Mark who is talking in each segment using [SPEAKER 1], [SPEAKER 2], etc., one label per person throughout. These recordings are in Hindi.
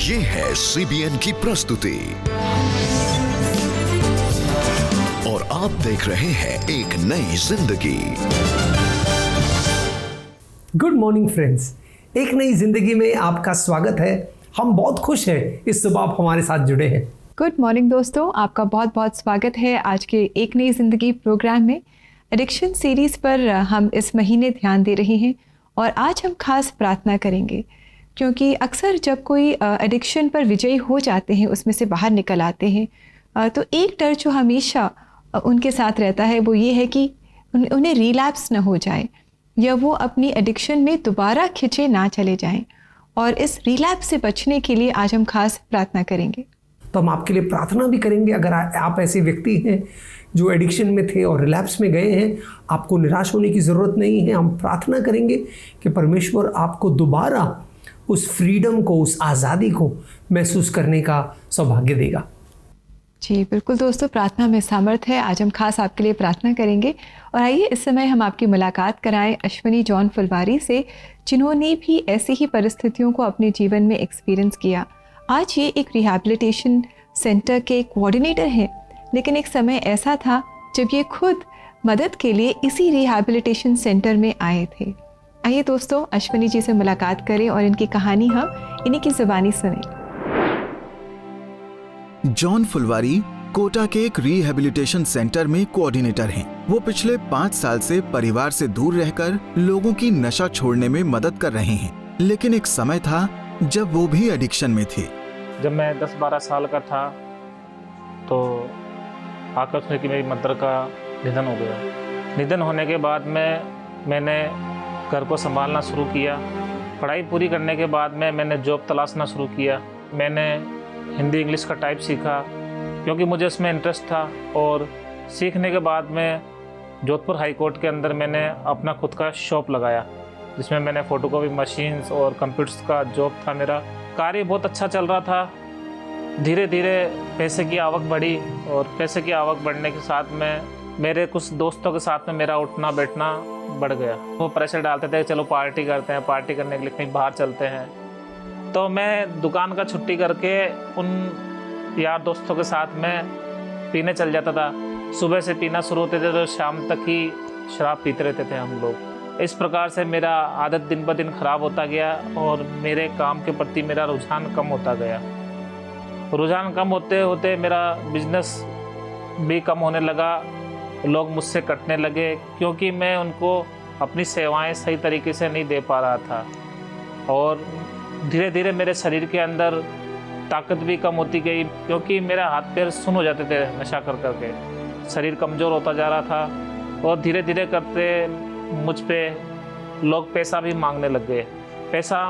[SPEAKER 1] ये है CBN की प्रस्तुति और आप देख रहे हैं एक नई जिंदगी।
[SPEAKER 2] गुड मॉर्निंग फ्रेंड्स, एक नई जिंदगी में आपका स्वागत है। हम बहुत खुश हैं इस सुबह आप हमारे साथ जुड़े हैं।
[SPEAKER 3] गुड मॉर्निंग दोस्तों, आपका बहुत बहुत स्वागत है आज के एक नई ज़िंदगी प्रोग्राम में। एडिक्शन सीरीज़ पर हम इस महीने ध्यान दे रहे हैं और आज हम खास प्रार्थना करेंगे, क्योंकि अक्सर जब कोई एडिक्शन पर विजयी हो जाते हैं, उसमें से बाहर निकल आते हैं, तो एक डर जो हमेशा उनके साथ रहता है वो ये है कि उन्हें रिलैप्स न हो जाए या वो अपनी एडिक्शन में दोबारा खिंचे ना चले जाएं। और इस रिलैप्स से बचने के लिए आज हम खास प्रार्थना करेंगे।
[SPEAKER 2] तो हम आपके लिए प्रार्थना भी करेंगे। अगर आप ऐसे व्यक्ति हैं जो एडिक्शन में थे और रिलैप्स में गए हैं, आपको निराश होने की ज़रूरत नहीं है। हम प्रार्थना करेंगे कि परमेश्वर आपको दोबारा उस फ्रीडम को, उस आज़ादी को महसूस करने का सौभाग्य देगा।
[SPEAKER 3] जी बिल्कुल दोस्तों, प्रार्थना में सामर्थ्य है। आज हम खास आपके लिए प्रार्थना करेंगे। और आइए इस समय हम आपकी मुलाकात कराएं अश्विनी जॉन फुलवारी से, जिन्होंने भी ऐसी ही परिस्थितियों को अपने जीवन में एक्सपीरियंस किया। आज ये एक रिहैबिलिटेशन सेंटर के कोऑर्डिनेटर हैं, लेकिन एक समय ऐसा था जब ये खुद मदद के लिए इसी रिहैबिलिटेशन सेंटर में आए थे। आइए दोस्तों अश्विनी जी से मुलाकात करें और इनकी कहानी हम इन्हीं की ज़ुबानी सुनें।
[SPEAKER 4] जॉन फुलवारी कोटा के एक रिहैबिलिटेशन सेंटर में कोऑर्डिनेटर हैं। वो पिछले 5 साल से परिवार से दूर रहकर लोगों की नशा छोड़ने में मदद कर रहे हैं, लेकिन एक समय था जब वो भी एडिक्शन में थे।
[SPEAKER 5] जब मैं 10-12 साल का था तो आकस्मिक मेरी मदर का निधन हो गया। निधन होने के बाद मैंने घर को संभालना शुरू किया। पढ़ाई पूरी करने के बाद मैंने जॉब तलाशना शुरू किया। मैंने हिंदी इंग्लिश का टाइप सीखा क्योंकि मुझे इसमें इंटरेस्ट था। और सीखने के बाद में जोधपुर हाई कोर्ट के अंदर मैंने अपना खुद का शॉप लगाया, जिसमें मैंने फ़ोटोकॉपी मशीन्स और कंप्यूटर्स का जॉब था। मेरा कार्य बहुत अच्छा चल रहा था। धीरे धीरे पैसे की आवक बढ़ी और पैसे की आवक बढ़ने के साथ में मेरे कुछ दोस्तों के साथ में मेरा उठना बैठना बढ़ गया। वो प्रेशर डालते थे, चलो पार्टी करते हैं, पार्टी करने के लिए कहीं बाहर चलते हैं। तो मैं दुकान का छुट्टी करके उन यार दोस्तों के साथ में पीने चल जाता था। सुबह से पीना शुरू होते थे तो शाम तक ही शराब पीते रहते थे हम लोग। इस प्रकार से मेरा आदत दिन ब दिन ख़राब होता गया और मेरे काम के प्रति मेरा रुझान कम होता गया। रुझान कम होते होते मेरा बिजनेस भी कम होने लगा। लोग मुझसे कटने लगे क्योंकि मैं उनको अपनी सेवाएं सही तरीके से नहीं दे पा रहा था। और धीरे धीरे मेरे शरीर के अंदर ताकत भी कम होती गई क्योंकि मेरा हाथ पैर सुन्न हो जाते थे नशा कर करके। शरीर कमज़ोर होता जा रहा था और धीरे धीरे करते मुझ पे लोग पैसा भी मांगने लग गए। पैसा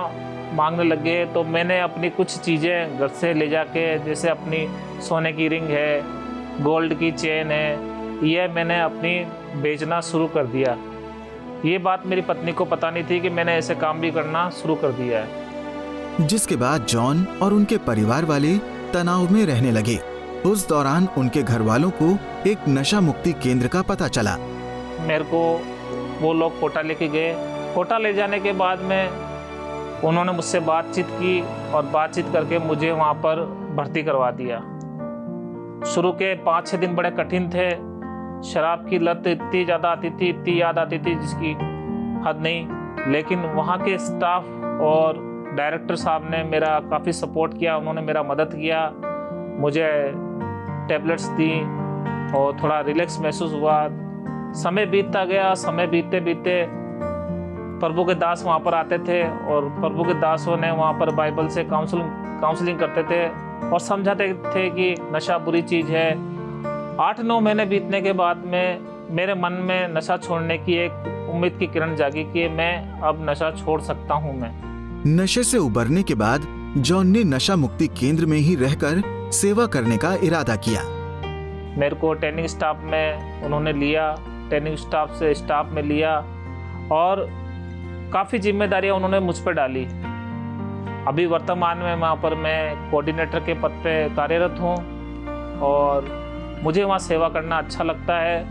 [SPEAKER 5] मांगने लग गए तो मैंने अपनी कुछ चीज़ें घर से ले जाके, जैसे अपनी सोने की रिंग है, गोल्ड की चेन है, ये मैंने अपनी बेचना शुरू कर दिया। ये बात मेरी पत्नी को पता नहीं थी कि मैंने ऐसे काम भी करना शुरू कर दिया है।
[SPEAKER 4] जिसके बाद जॉन और उनके परिवार वाले तनाव में रहने लगे। उस दौरान उनके घर वालों को एक नशा मुक्ति केंद्र का पता चला।
[SPEAKER 5] मेरे को वो लोग कोटा लेके गए। कोटा ले जाने के बाद में उन्होंने मुझसे बातचीत की और बातचीत करके मुझे वहाँ पर भर्ती करवा दिया। शुरू के 5-6 दिन बड़े कठिन थे। शराब की लत इतनी ज़्यादा आती थी, इतनी याद आती थी जिसकी हद नहीं। लेकिन वहाँ के स्टाफ और डायरेक्टर साहब ने मेरा काफ़ी सपोर्ट किया। उन्होंने मेरा मदद किया, मुझे टैबलेट्स दी और थोड़ा रिलैक्स महसूस हुआ। समय बीतता गया। समय बीतते बीतते प्रभु के दास वहाँ पर आते थे और प्रभु के दासों ने वहाँ पर बाइबल से काउंसलिंग करते थे और समझाते थे कि नशा बुरी चीज़ है। 8-9 महीने बीतने के बाद में मेरे मन में नशा छोड़ने की एक उम्मीद की किरण जागी कि मैं अब नशा छोड़ सकता हूँ। मैं
[SPEAKER 4] नशे से उबरने के बाद जॉन ने नशा मुक्ति केंद्र में ही रहकर सेवा करने का इरादा किया।
[SPEAKER 5] मेरे को ट्रेनिंग स्टाफ में उन्होंने लिया, ट्रेनिंग स्टाफ से स्टाफ में लिया और काफ़ी जिम्मेदारियां उन्होंने मुझ पर डाली। अभी वर्तमान में वहाँ पर मैं कोऑर्डिनेटर के पद पे कार्यरत हूँ और मुझे वहाँ सेवा करना अच्छा लगता है,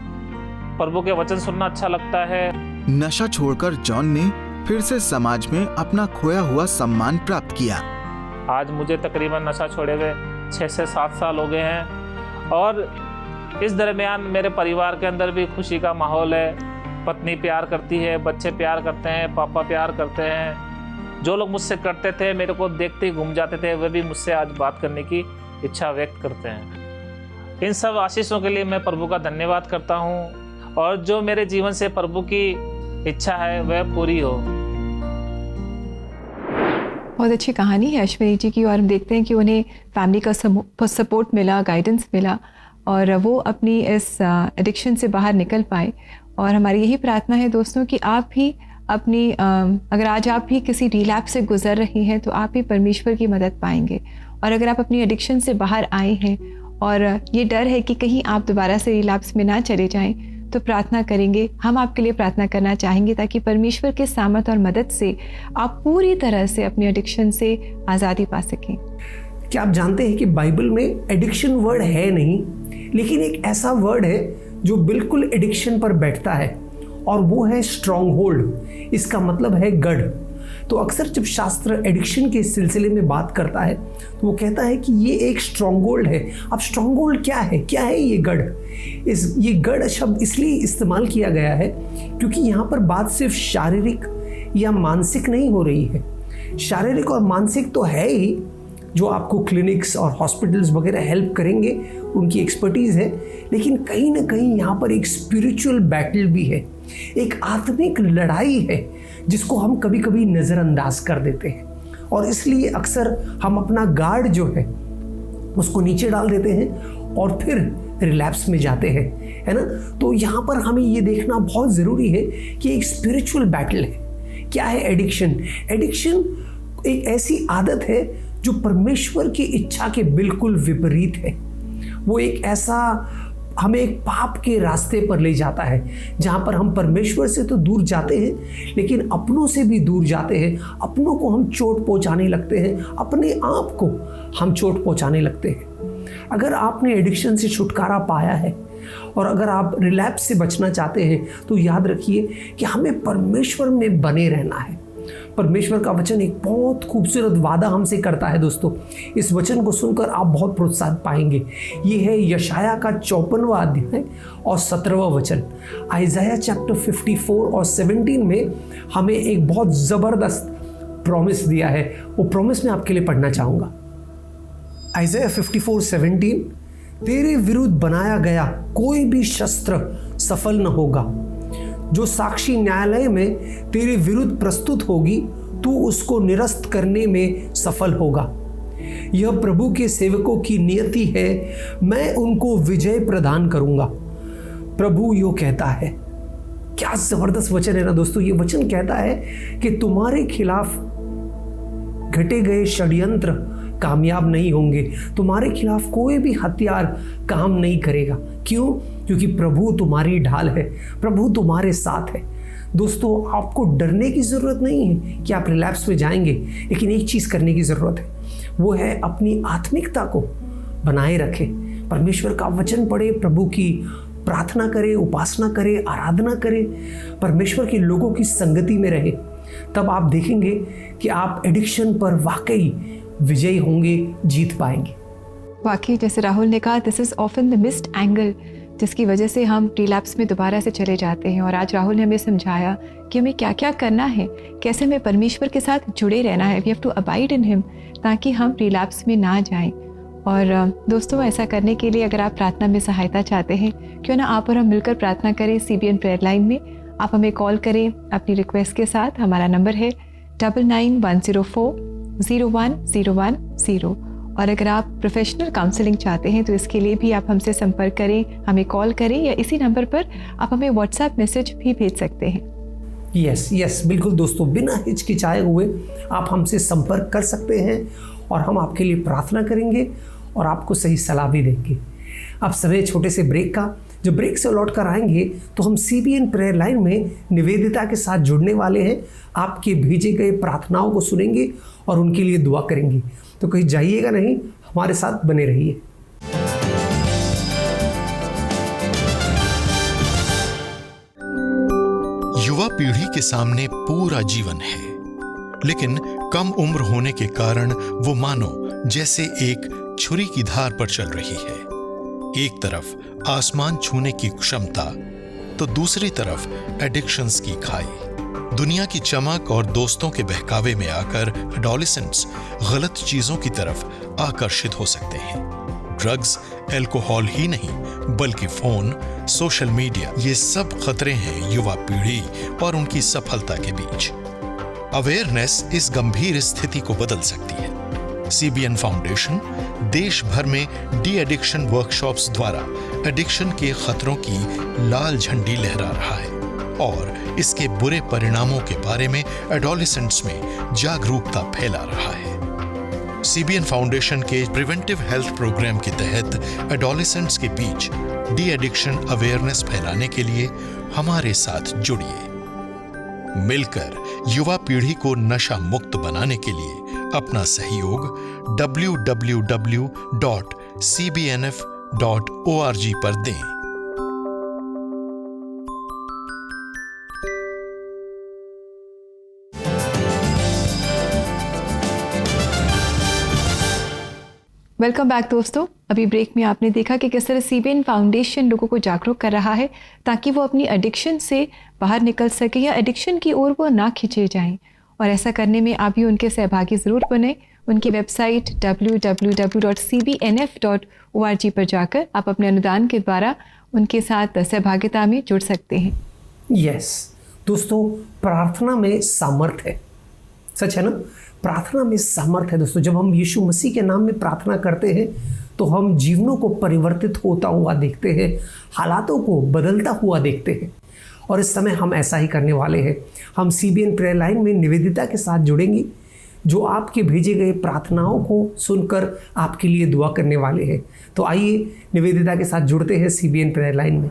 [SPEAKER 5] प्रभु के वचन सुनना अच्छा लगता है।
[SPEAKER 4] नशा छोड़कर जॉन ने फिर से समाज में अपना खोया हुआ सम्मान प्राप्त किया।
[SPEAKER 5] आज मुझे तकरीबन नशा छोड़े हुए 6 से 7 साल हो गए हैं और इस दरमियान मेरे परिवार के अंदर भी खुशी का माहौल है। पत्नी प्यार करती है, बच्चे प्यार करते हैं, पापा प्यार करते हैं। जो लोग मुझसे करते थे, मेरे को देखते ही घूम जाते थे, वे भी मुझसे आज बात करने की इच्छा व्यक्त करते हैं। इन सब आशीषों के लिए मैं प्रभु का धन्यवाद करता हूँ और जो मेरे जीवन से प्रभु की इच्छा है वह पूरी हो।
[SPEAKER 3] बहुत अच्छी कहानी है अश्विनी जी की, और हम देखते हैं कि उन्हें फैमिली का सपोर्ट मिला, गाइडेंस मिला और वो अपनी इस एडिक्शन से बाहर निकल पाए। और हमारी यही प्रार्थना है दोस्तों कि आप भी अपनी अगर आज आप भी किसी रिलैप्स से गुजर रही हैं तो आप भी परमेश्वर की मदद पाएंगे। और अगर आप अपनी एडिक्शन से बाहर आए हैं और ये डर है कि कहीं आप दोबारा से रिलैप्स में ना चले जाएं, तो प्रार्थना करेंगे, हम आपके लिए प्रार्थना करना चाहेंगे ताकि परमेश्वर के सामर्थ और मदद से आप पूरी तरह से अपनी एडिक्शन से आज़ादी पा सकें।
[SPEAKER 2] क्या आप जानते हैं कि बाइबल में एडिक्शन वर्ड है नहीं, लेकिन एक ऐसा वर्ड है जो बिल्कुल एडिक्शन पर बैठता है और वो है स्ट्रॉन्ग होल्ड। इसका मतलब है गढ़। तो अक्सर जब शास्त्र एडिक्शन के सिलसिले में बात करता है तो वो कहता है कि ये एक स्ट्रॉन्ग होल्ड है। अब स्ट्रॉन्ग होल्ड क्या है ये गढ़? ये गढ़ शब्द इसलिए इस्तेमाल किया गया है क्योंकि यहाँ पर बात सिर्फ शारीरिक या मानसिक नहीं हो रही है। शारीरिक और मानसिक तो है ही, जो आपको क्लिनिक्स और हॉस्पिटल्स वगैरह हेल्प करेंगे, उनकी एक्सपर्टीज़ है, लेकिन कहीं ना कहीं यहाँ पर एक स्पिरिचुअल बैटल भी है, एक आत्मिक लड़ाई है जिसको हम कभी कभी नज़रअंदाज कर देते हैं और इसलिए अक्सर हम अपना गार्ड जो है उसको नीचे डाल देते हैं और फिर रिलैप्स में जाते हैं, है ना। तो यहाँ पर हमें ये देखना बहुत ज़रूरी है कि एक स्पिरिचुअल बैटल है। क्या है एडिक्शन? एडिक्शन एक ऐसी आदत है जो परमेश्वर की इच्छा के बिल्कुल विपरीत है। वो एक ऐसा हमें एक पाप के रास्ते पर ले जाता है जहाँ पर हम परमेश्वर से तो दूर जाते हैं लेकिन अपनों से भी दूर जाते हैं। अपनों को हम चोट पहुँचाने लगते हैं, अपने आप को हम चोट पहुँचाने लगते हैं। अगर आपने एडिक्शन से छुटकारा पाया है और अगर आप रिलैप्स से बचना चाहते हैं तो याद रखिए कि हमें परमेश्वर में बने रहना है। परमेश्वर का वचन एक बहुत खूबसूरत वादा हमसे करता है दोस्तों। इस वचन को सुनकर आप बहुत प्रोत्साहित पाएंगे। ये है यशाया का 54वां अध्याय और 17वां वचन। आइज़ाया चैप्टर 54 और 17 में हमें एक बहुत ज़बरदस्त प्रॉमिस दिया है। वो प्रॉमिस मैं आपके लिए पढ़ना चाहूँगा। आइज़ाया 54:17, तेरे विरुद्ध बनाया गया कोई भी शस्त्र सफल न होगा। जो साक्षी न्यायालय में तेरे विरुद्ध प्रस्तुत होगी, तू उसको निरस्त करने में सफल होगा। यह प्रभु के सेवकों की नियति है, मैं उनको विजय प्रदान करूंगा। प्रभु यो कहता है। क्या जबरदस्त वचन है ना दोस्तों। ये वचन कहता है कि तुम्हारे खिलाफ घटे गए षड्यंत्र कामयाब नहीं होंगे, तुम्हारे खिलाफ कोई भी हथियार काम नहीं करेगा। क्यों? क्योंकि प्रभु तुम्हारी ढाल है, प्रभु तुम्हारे साथ है। दोस्तों, आपको डरने की ज़रूरत नहीं है कि आप रिलैप्स में जाएंगे, लेकिन एक चीज़ करने की ज़रूरत है, वो है अपनी आत्मिकता को बनाए रखें। परमेश्वर का वचन पढ़े, प्रभु की प्रार्थना करें, उपासना करें, आराधना करें, परमेश्वर के लोगों की संगति में रहें। तब आप देखेंगे कि आप एडिक्शन पर वाकई विजयी होंगे, जीत पाएंगे।
[SPEAKER 3] वाकई जैसे राहुल ने कहा, this is often the missed angle, जिसकी वजह से हम रिलैप्स में दोबारा से चले जाते हैं। और आज राहुल ने हमें समझाया कि हमें क्या क्या करना है, कैसे हमें परमेश्वर के साथ जुड़े रहना है। We have to abide in him, ताकि हम रिलैप्स में ना जाएं। और दोस्तों, ऐसा करने के लिए अगर आप प्रार्थना में सहायता चाहते हैं, क्यों ना आप और हम मिलकर प्रार्थना करें। CBN प्रेयर लाइन में आप हमें कॉल करें अपनी रिक्वेस्ट के साथ। हमारा नंबर है 9910401010। और अगर आप प्रोफेशनल काउंसलिंग चाहते हैं तो इसके लिए भी आप हमसे संपर्क करें, हमें कॉल करें, या इसी नंबर पर आप हमें व्हाट्सएप मैसेज भी भेज सकते हैं।
[SPEAKER 2] यस बिल्कुल दोस्तों, बिना हिचकिचाए हुए आप हमसे संपर्क कर सकते हैं और हम आपके लिए प्रार्थना करेंगे और आपको सही सलाह भी देंगे। अब समय छोटे से ब्रेक का। जब ब्रेक से लौट कर आएंगे तो हम CBN प्रेयर लाइन में निवेदिता के साथ जुड़ने वाले हैं। आपके भेजे गए प्रार्थनाओं को सुनेंगे और उनके लिए दुआ करेंगे। तो कहीं जाइएगा नहीं, हमारे साथ बने रहिए।
[SPEAKER 6] युवा पीढ़ी के सामने पूरा जीवन है, लेकिन कम उम्र होने के कारण वो मानो जैसे एक छुरी की धार पर चल रही है। एक तरफ आसमान छूने की क्षमता तो दूसरी तरफ एडिक्शंस की खाई। दुनिया की चमक और दोस्तों के बहकावे में आकर एडोलेसेंट्स गलत चीजों की तरफ आकर्षित हो सकते हैं। ड्रग्स, अल्कोहल ही नहीं बल्कि फोन, सोशल मीडिया, ये सब खतरे हैं युवा पीढ़ी और उनकी सफलता के बीच। अवेयरनेस इस गंभीर स्थिति को बदल सकती है। CBN फाउंडेशन देश भर में डी एडिक्शन वर्कशॉप्स द्वारा एडिक्शन के खतरों की लाल झंडी लहरा रहा है और इसके बुरे परिणामों के बारे में एडोलेसेंट्स में जागरूकता फैला रहा है। CBN फाउंडेशन के प्रिवेंटिव हेल्थ प्रोग्राम के तहत एडोलेसेंट्स के बीच डी एडिक्शन अवेयरनेस फैलाने के लिए हमारे साथ जुड़िए। मिलकर युवा पीढ़ी को नशा मुक्त बनाने के लिए अपना सहयोग www.cbnf.org पर दें।
[SPEAKER 3] वेलकम बैक दोस्तों। अभी ब्रेक में आपने देखा कि किस तरह CBN फाउंडेशन लोगों को जागरूक कर रहा है ताकि वो अपनी एडिक्शन से बाहर निकल सके या एडिक्शन की ओर वो ना खींचे जाएं। और ऐसा करने में आप भी उनके सहभागी ज़रूर बने। उनकी वेबसाइट www.cbnf.org पर जाकर आप अपने अनुदान के द्वारा उनके साथ सहभागिता में जुड़ सकते हैं।
[SPEAKER 2] यस दोस्तों, प्रार्थना में सामर्थ है। सच है ना, प्रार्थना में सामर्थ है दोस्तों। जब हम यीशु मसीह के नाम में प्रार्थना करते हैं तो हम जीवनों को परिवर्तित होता हुआ देखते हैं, हालातों को बदलता हुआ देखते हैं। और इस समय हम ऐसा ही करने वाले हैं। हम CBN प्रेयर लाइन में निवेदिता के साथ जुड़ेंगी, जो आपके भेजे गए प्रार्थनाओं को सुनकर आपके लिए दुआ करने वाले हैं। तो आइए निवेदिता के साथ जुड़ते हैं CBN प्रेयर लाइन में।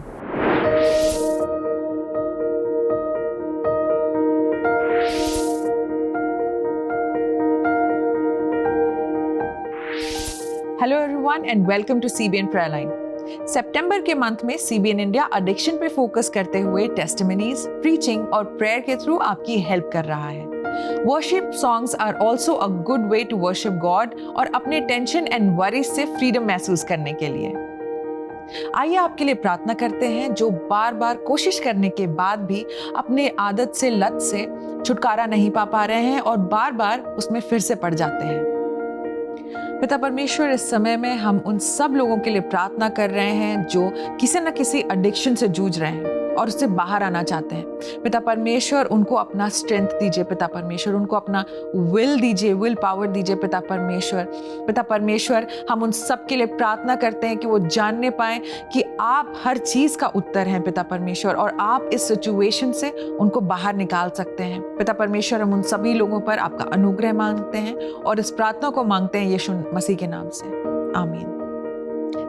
[SPEAKER 7] Hello everyone and welcome to CBN prayer line. सितंबर के मंथ में CBN इंडिया एडिक्शन पे फोकस करते हुए टेस्टिमनीज, प्रीचिंग और प्रेयर के थ्रू आपकी हेल्प कर रहा है। Worship songs are also a good way to worship God और अपने टेंशन एंड वरीज से फ्रीडम महसूस करने के लिए। आइए आपके लिए प्रार्थना करते हैं जो बार बार कोशिश करने के बाद भी अपने आदत से, लत से छुटकारा नहीं पा रहे हैं और बार बार उसमें फिर से पड़ जाते हैं। पिता परमेश्वर, इस समय में हम उन सब लोगों के लिए प्रार्थना कर रहे हैं जो किसी न किसी एडिक्शन से जूझ रहे हैं और उससे बाहर आना चाहते हैं। पिता परमेश्वर, उनको अपना स्ट्रेंथ दीजिए। पिता परमेश्वर, उनको अपना विल दीजिए, विल पावर दीजिए। पिता परमेश्वर, हम उन सब के लिए प्रार्थना करते हैं कि वो जानने पाएं कि आप हर चीज़ का उत्तर हैं पिता परमेश्वर, और आप इस सिचुएशन से उनको बाहर निकाल सकते हैं। पिता परमेश्वर, हम उन सभी लोगों पर आपका अनुग्रह मांगते हैं और इस प्रार्थना को मांगते हैं यीशु मसीह के नाम से, आमीन।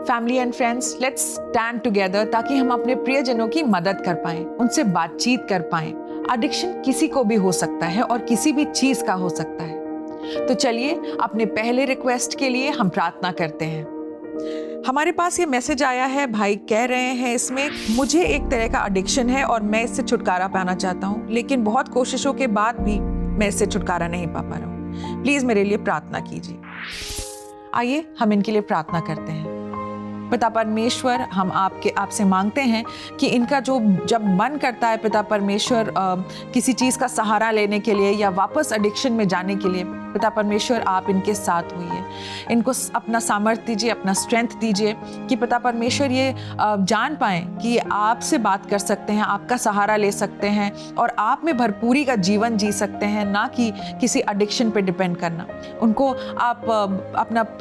[SPEAKER 7] Family and friends, let's stand together ताकि हम अपने प्रियजनों की मदद कर पाएं, उनसे बातचीत कर पाएं। एडिक्शन किसी को भी हो सकता है और किसी भी चीज का हो सकता है। तो चलिए अपने पहले रिक्वेस्ट के लिए हम प्रार्थना करते हैं। हमारे पास ये मैसेज आया है, भाई कह रहे हैं इसमें, मुझे एक तरह का एडिक्शन है और मैं इससे छुटकारा पाना चाहता हूँ, लेकिन बहुत कोशिशों के बाद भी मैं इससे छुटकारा नहीं पा रहा हूँ। प्लीज मेरे लिए प्रार्थना कीजिए। आइए हम इनके लिए प्रार्थना करते हैं। पिता परमेश्वर, हम आपसे मांगते हैं कि इनका जब मन करता है पिता परमेश्वर किसी चीज़ का सहारा लेने के लिए या वापस एडिक्शन में जाने के लिए, पिता परमेश्वर आप इनके साथ होइए, इनको अपना सामर्थ्य दीजिए, अपना स्ट्रेंथ दीजिए कि पिता परमेश्वर ये जान पाएँ कि आपसे बात कर सकते हैं, आपका सहारा ले सकते हैं और आप में भरपूरी का जीवन जी सकते हैं, ना कि किसी एडिक्शन पे डिपेंड करना। उनको आप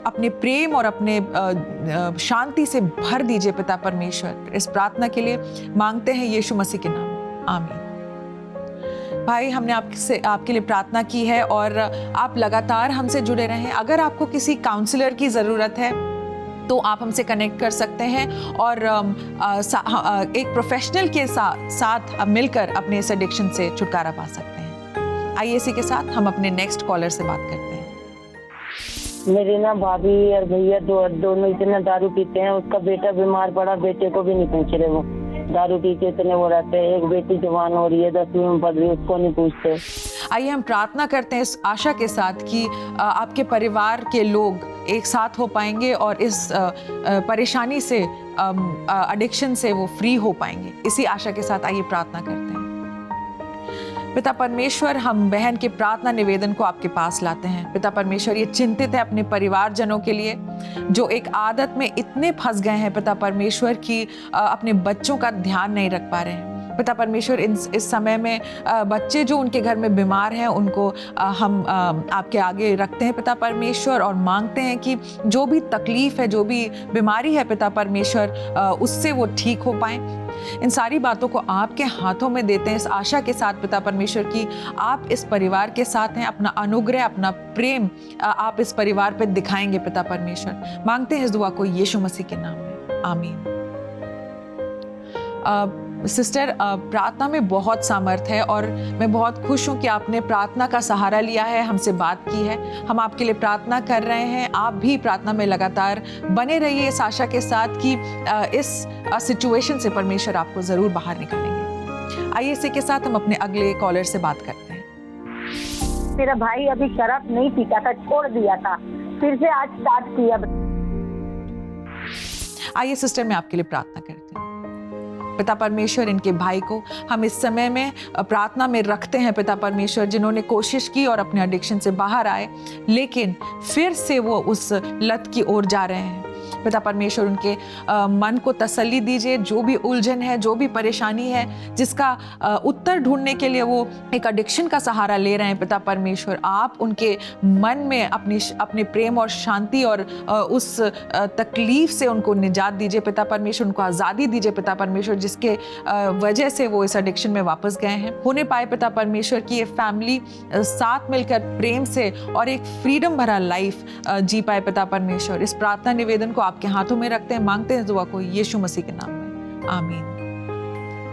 [SPEAKER 7] अपने प्रेम और अपने शांति से भर दीजिए पिता परमेश्वर। इस प्रार्थना के लिए मांगते हैं यीशु मसीह के नाम, आमीन। भाई, हमने आपके लिए प्रार्थना की है और आप लगातार हमसे जुड़े रहें। अगर आपको किसी काउंसलर की ज़रूरत है तो आप हमसे कनेक्ट कर सकते हैं और एक प्रोफेशनल के साथ मिलकर अपने इस एडिक्शन से छुटकारा पा सकते हैं। आइए इसी के साथ हम अपने नेक्स्ट कॉलर से बात करते हैं।
[SPEAKER 8] मेरे ना भाभी और भैया दोनों इतना दारू पीते हैं। उसका बेटा बीमार पड़ा, बेटे को भी नहीं पूछ रहे, वो दारू पी के इतने वो रहते हैं। एक बेटी जवान हो रही है, 10वीं में पढ़ रही है, उसको नहीं पूछते।
[SPEAKER 7] आइए हम प्रार्थना करते हैं इस आशा के साथ कि आपके परिवार के लोग एक साथ हो पाएंगे और इस परेशानी से, एडिक्शन से वो फ्री हो पाएंगे। इसी आशा के साथ आइए प्रार्थना करते हैं। पिता परमेश्वर, हम बहन के प्रार्थना निवेदन को आपके पास लाते हैं। पिता परमेश्वर, ये चिंतित है अपने परिवारजनों के लिए जो एक आदत में इतने फंस गए हैं पिता परमेश्वर की अपने बच्चों का ध्यान नहीं रख पा रहे हैं। पिता परमेश्वर, इस समय में बच्चे जो उनके घर में बीमार हैं उनको हम आपके आगे रखते हैं पिता परमेश्वर, और मांगते हैं कि जो भी तकलीफ है, जो भी बीमारी है पिता परमेश्वर, उससे वो ठीक हो पाएं। इन सारी बातों को आपके हाथों में देते हैं इस आशा के साथ पिता परमेश्वर की आप इस परिवार के साथ हैं। अपना अनुग्रह, अपना प्रेम आप इस परिवार पे दिखाएंगे पिता परमेश्वर। मांगते हैं इस दुआ को यीशु मसीह के नाम में, आमीन। सिस्टर, प्रार्थना में बहुत सामर्थ्य है और मैं बहुत खुश हूँ कि आपने प्रार्थना का सहारा लिया है, हमसे बात की है। हम आपके लिए प्रार्थना कर रहे हैं। आप भी प्रार्थना में लगातार बने रहिए इस आशा के साथ कि इस सिचुएशन से परमेश्वर आपको ज़रूर बाहर निकालेंगे। आइए इसी के साथ हम अपने अगले कॉलर से बात करते हैं।
[SPEAKER 8] मेरा भाई अभी शराब नहीं पीता था, छोड़ दिया था, फिर से आज स्टार्ट किया।
[SPEAKER 7] आइए सिस्टर, मैं आपके लिए प्रार्थना करती हूँ। पिता परमेश्वर, इनके भाई को हम इस समय में प्रार्थना में रखते हैं पिता परमेश्वर, जिन्होंने कोशिश की और अपने एडिक्शन से बाहर आए, लेकिन फिर से वो उस लत की ओर जा रहे हैं। पिता परमेश्वर, उनके मन को तसल्ली दीजिए। जो भी उलझन है, जो भी परेशानी है, जिसका उत्तर ढूंढने के लिए वो एक एडिक्शन का सहारा ले रहे हैं पिता परमेश्वर, आप उनके मन में अपने प्रेम और शांति और उस तकलीफ से उनको निजात दीजिए पिता परमेश्वर, उनको आज़ादी दीजिए पिता परमेश्वर, जिसके वजह से वो इस एडिक्शन में वापस गए हैं। होने पाए पिता परमेश्वर की ये फैमिली साथ मिलकर प्रेम से और एक फ्रीडम भरा लाइफ जी पाए पिता परमेश्वर। इस प्रार्थना निवेदन को आपके हाथों में रखते हैं, मांगते हैं दुआ को यीशु मसीह के नाम में, आमीन।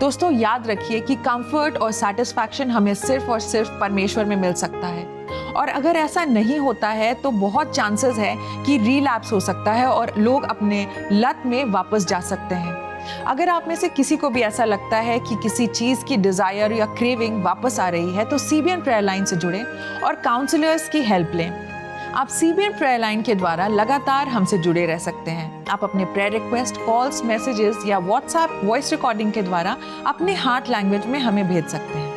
[SPEAKER 7] दोस्तों, याद रखिए कि कंफर्ट और सैटिस्फैक्शन हमें सिर्फ और सिर्फ परमेश्वर में मिल सकता है, और अगर ऐसा नहीं होता है तो बहुत चांसेस है कि रिलैप्स हो सकता है और लोग अपने लत में वापस जा सकते हैं। अगर आप में से किसी को भी ऐसा लगता है कि किसी चीज़ की डिज़ायर या क्रेविंग वापस आ रही है, तो सीबीएन प्रेयर लाइन से जुड़ें और काउंसलर्स की हेल्प लें। आप सीबीएन प्रेयर लाइन के द्वारा लगातार हमसे जुड़े रह सकते हैं। आप अपने प्रेयर रिक्वेस्ट, कॉल्स, मैसेजेस या व्हाट्सएप वॉइस रिकॉर्डिंग के द्वारा अपने हार्ट लैंग्वेज में हमें भेज सकते हैं।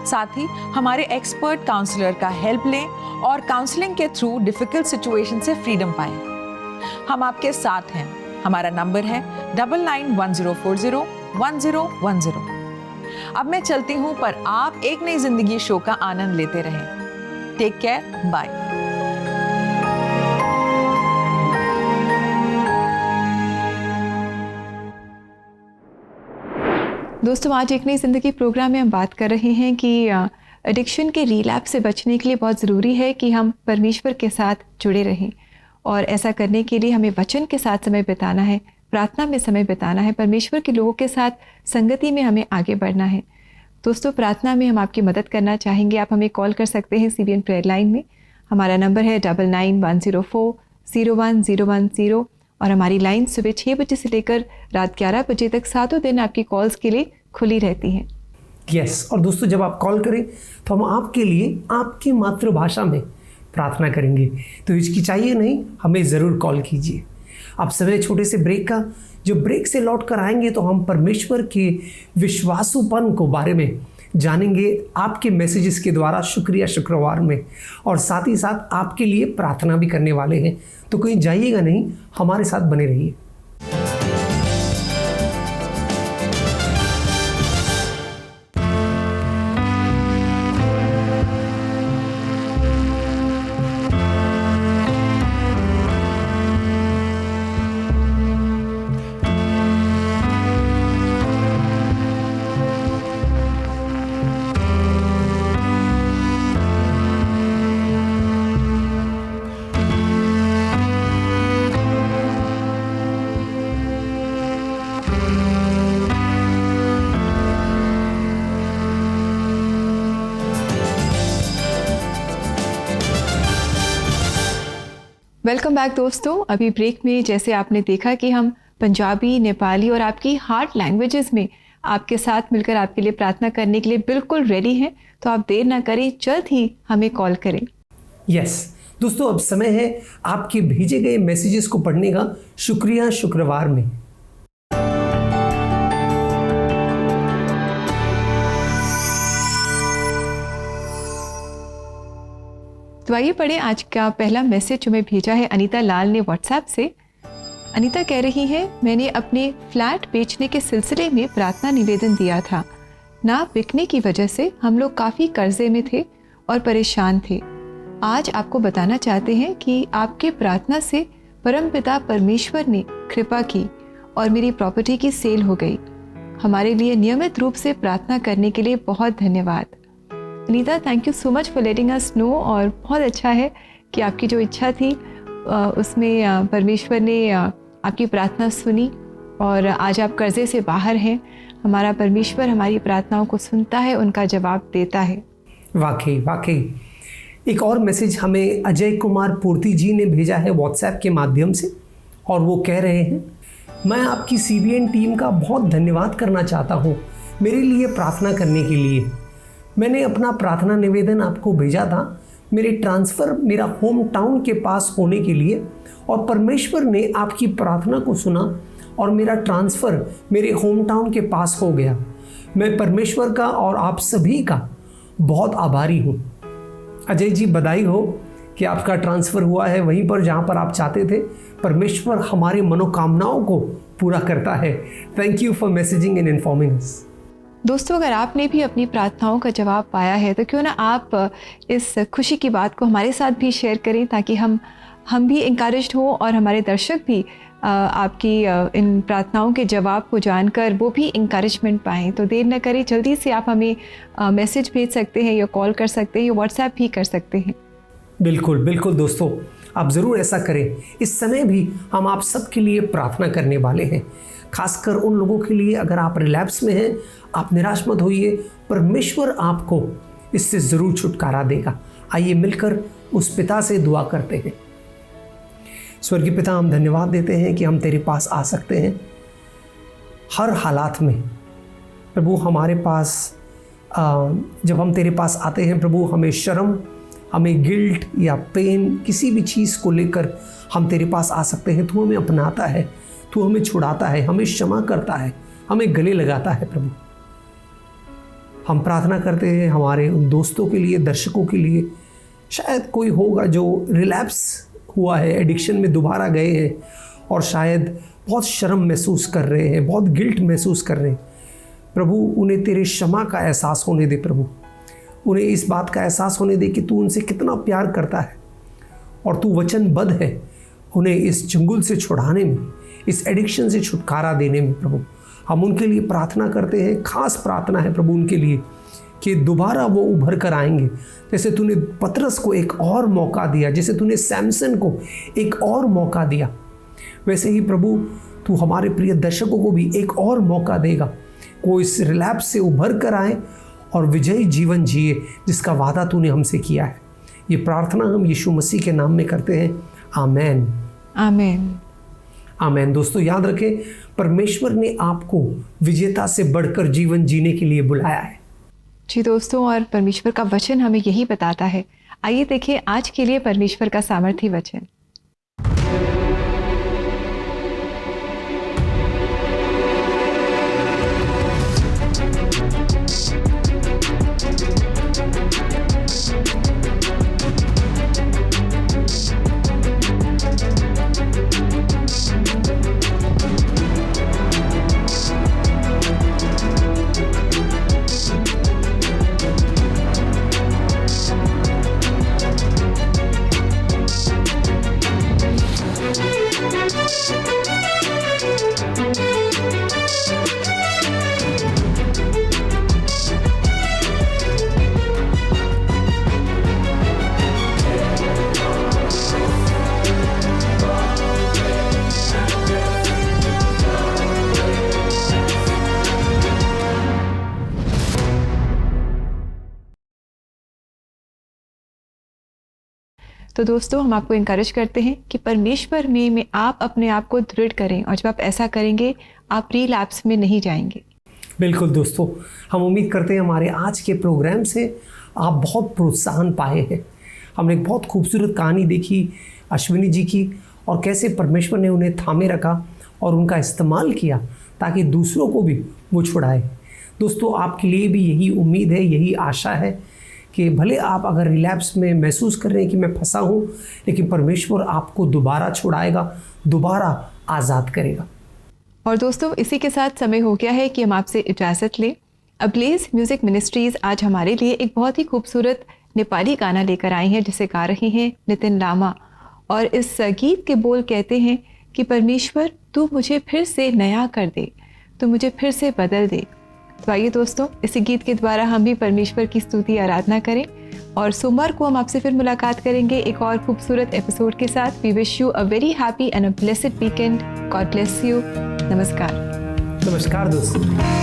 [SPEAKER 7] साथ ही हमारे एक्सपर्ट काउंसलर का हेल्प लें और काउंसलिंग के थ्रू डिफिकल्ट सिचुएशन से फ्रीडम पाएं। हम आपके साथ हैं। हमारा नंबर है 9910401010। अब मैं चलती हूँ, पर आप एक नई जिंदगी शो का आनंद लेते रहें। Take care, bye.
[SPEAKER 3] दोस्तों, आज एक नई ज़िंदगी प्रोग्राम में हम बात कर रहे हैं कि एडिक्शन के रिलैप्स से बचने के लिए बहुत ज़रूरी है कि हम परमेश्वर के साथ जुड़े रहें, और ऐसा करने के लिए हमें वचन के साथ समय बिताना है, प्रार्थना में समय बिताना है, परमेश्वर के लोगों के साथ संगति में हमें आगे बढ़ना है। दोस्तों, प्रार्थना में हम आपकी मदद करना चाहेंगे। आप हमें कॉल कर सकते हैं सीबीएन प्रेयर लाइन में। हमारा नंबर है 9910401010, और हमारी लाइन सुबह 6 बजे से लेकर रात 11 बजे तक सातों दिन आपकी कॉल्स के लिए खुली रहती हैं।
[SPEAKER 2] यस, और दोस्तों, जब आप कॉल करें तो हम आपके लिए आपकी मातृभाषा में प्रार्थना करेंगे, तो हिचकिचाइए नहीं, हमें ज़रूर कॉल कीजिए। आप समय छोटे से ब्रेक का, जब ब्रेक से लौट कर आएंगे तो हम परमेश्वर के विश्वासूपन को बारे में जानेंगे आपके मैसेजेस के द्वारा शुक्रिया शुक्रवार में, और साथ ही साथ आपके लिए प्रार्थना भी करने वाले हैं। तो कहीं जाइएगा नहीं, हमारे साथ बने रहिए।
[SPEAKER 3] वेलकम बैक दोस्तों। अभी ब्रेक में जैसे आपने देखा कि हम पंजाबी, नेपाली और आपकी हार्ट लैंग्वेजेस में आपके साथ मिलकर आपके लिए प्रार्थना करने के लिए बिल्कुल रेडी हैं। तो आप देर ना करें, जल्द ही हमें कॉल करें।
[SPEAKER 2] यस दोस्तों, अब समय है आपके भेजे गए मैसेजेस को पढ़ने का। शुक्रिया शुक्रवार में।
[SPEAKER 3] तो आइए पढ़ें आज का पहला मैसेज जो मैं भेजा है अनीता लाल ने व्हाट्सएप से। अनीता कह रही है, मैंने अपने फ्लैट बेचने के सिलसिले में प्रार्थना निवेदन दिया था। ना बिकने की वजह से हम लोग काफ़ी कर्जे में थे और परेशान थे। आज आपको बताना चाहते हैं कि आपके प्रार्थना से परमपिता परमेश्वर ने कृपा की और मेरी प्रॉपर्टी की सेल हो गई। हमारे लिए नियमित रूप से प्रार्थना करने के लिए बहुत धन्यवाद। Anita, thank you so much for letting us know. और बहुत अच्छा है कि आपकी जो इच्छा थी उसमें परमेश्वर ने आपकी प्रार्थना सुनी और आज आप कर्जे से बाहर हैं। हमारा परमेश्वर हमारी प्रार्थनाओं को सुनता है, उनका जवाब देता है।
[SPEAKER 2] वाकई एक और मैसेज हमें अजय कुमार पूर्ति जी ने भेजा है व्हाट्सएप के माध्यम से, और वो कह रहे हैं, मैं आपकी CBN टीम का बहुत धन्यवाद करना चाहता हूँ मेरे लिए प्रार्थना करने के लिए। मैंने अपना प्रार्थना निवेदन आपको भेजा था मेरे ट्रांसफ़र मेरा होम टाउन के पास होने के लिए, और परमेश्वर ने आपकी प्रार्थना को सुना और मेरा ट्रांसफ़र मेरे होम टाउन के पास हो गया। मैं परमेश्वर का और आप सभी का बहुत आभारी हूँ। अजय जी, बधाई हो कि आपका ट्रांसफ़र हुआ है वहीं पर जहाँ पर आप चाहते थे। परमेश्वर हमारे मनोकामनाओं को पूरा करता है। Thank you for messaging and informing us.
[SPEAKER 3] दोस्तों, अगर आपने भी अपनी प्रार्थनाओं का जवाब पाया है तो क्यों ना आप इस खुशी की बात को हमारे साथ भी शेयर करें, ताकि हम भी इंकरेज्ड हों और हमारे दर्शक भी आपकी इन प्रार्थनाओं के जवाब को जानकर वो भी इंकरेजमेंट पाएँ। तो देर न करें, जल्दी से आप हमें मैसेज भेज सकते हैं या कॉल कर सकते हैं या व्हाट्सएप भी कर सकते हैं।
[SPEAKER 2] बिल्कुल दोस्तों, आप ज़रूर ऐसा करें। इस समय भी हम आप सबके लिए प्रार्थना करने वाले हैं, खासकर उन लोगों के लिए अगर आप रिलैप्स में हैं। आप निराश मत होइए, परमेश्वर आपको इससे ज़रूर छुटकारा देगा। आइए मिलकर उस पिता से दुआ करते हैं। स्वर्गीय पिता, हम धन्यवाद देते हैं कि हम तेरे पास आ सकते हैं हर हालात में। प्रभु, हमारे पास जब हम तेरे पास आते हैं प्रभु, हमें शर्म, हमें गिल्ट या पेन, किसी भी चीज़ को लेकर हम तेरे पास आ सकते हैं। तू हमें अपनाता है, तू हमें छुड़ाता है, हमें क्षमा करता है, हमें गले लगाता है। प्रभु, हम प्रार्थना करते हैं हमारे उन दोस्तों के लिए, दर्शकों के लिए। शायद कोई होगा जो रिलैप्स हुआ है, एडिक्शन में दोबारा गए हैं और शायद बहुत शर्म महसूस कर रहे हैं, बहुत गिल्ट महसूस कर रहे हैं। प्रभु, उन्हें तेरे क्षमा का एहसास होने दे। प्रभु, उन्हें इस बात का एहसास होने दे कि तू उनसे कितना प्यार करता है और तू वचनबद्ध है उन्हें इस चंगुल से छुड़ाने में, इस एडिक्शन से छुटकारा देने में। प्रभु, हम उनके लिए प्रार्थना करते हैं। खास प्रार्थना है प्रभु उनके लिए कि दोबारा वो उभर कर आएंगे। जैसे तूने पतरस को एक और मौका दिया, जैसे तूने सैमसन को एक और मौका दिया, वैसे ही प्रभु तू हमारे प्रिय दर्शकों को भी एक और मौका देगा। वो इस रिलैप्स से उभर कर आए और विजयी जीवन जिए जिसका वादा तूने हमसे किया है। ये प्रार्थना हम यीशु मसीह के नाम में करते हैं। आमेन,
[SPEAKER 3] आमेन,
[SPEAKER 2] आमेन। दोस्तों, याद रखें, परमेश्वर ने आपको विजेता से बढ़कर जीवन जीने के लिए बुलाया है।
[SPEAKER 3] जी दोस्तों, और परमेश्वर का वचन हमें यही बताता है। आइए देखिए आज के लिए परमेश्वर का सामर्थी वचन। तो दोस्तों, हम आपको इनकरेज करते हैं कि परमेश्वर में आप अपने आप को दृढ़ करें, और जब आप ऐसा करेंगे आप रिलैप्स में नहीं जाएंगे।
[SPEAKER 2] बिल्कुल दोस्तों, हम उम्मीद करते हैं हमारे आज के प्रोग्राम से आप बहुत प्रोत्साहन पाए हैं। हमने एक बहुत खूबसूरत कहानी देखी अश्विनी जी की, और कैसे परमेश्वर ने उन्हें थामे रखा और उनका इस्तेमाल किया ताकि दूसरों को भी वो छुड़ाए। दोस्तों, आपके लिए भी यही उम्मीद है, यही आशा है कि भले आप अगर रिलैप्स में महसूस कर रहे हैं कि मैं फंसा हूँ, लेकिन परमेश्वर आपको दोबारा छुड़ाएगा, दोबारा आज़ाद करेगा।
[SPEAKER 3] और दोस्तों, इसी के साथ समय हो गया है कि हम आपसे इजाज़त लें। अब्लेज म्यूज़िक मिनिस्ट्रीज़ आज हमारे लिए एक बहुत ही खूबसूरत नेपाली गाना लेकर आई हैं, जिसे गा रही हैं नितिन लामा। और इस गीत के बोल कहते हैं कि परमेश्वर तू मुझे फिर से नया कर दे, तू मुझे फिर से बदल दे। तो आइए दोस्तों, इसी गीत के द्वारा हम भी परमेश्वर की स्तुति आराधना करें, और सोमवार को हम आपसे फिर मुलाकात करेंगे एक और खूबसूरत एपिसोड के साथ। We wish you a very happy and a blessed weekend. God bless you. नमस्कार।
[SPEAKER 2] नमस्कार दोस्तों।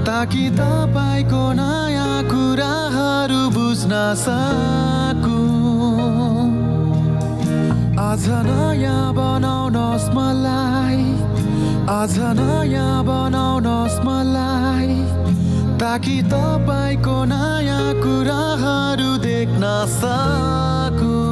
[SPEAKER 9] ताकि तपाईको नयाँ कुराहरू बुझ्न सकूं। आज नयाँ बनाउनुहोस् मलाई, आज नयाँ बनाउनुहोस् मलाई, ताकि तपाईको नयाँ कुराहरू देख्न सकूं।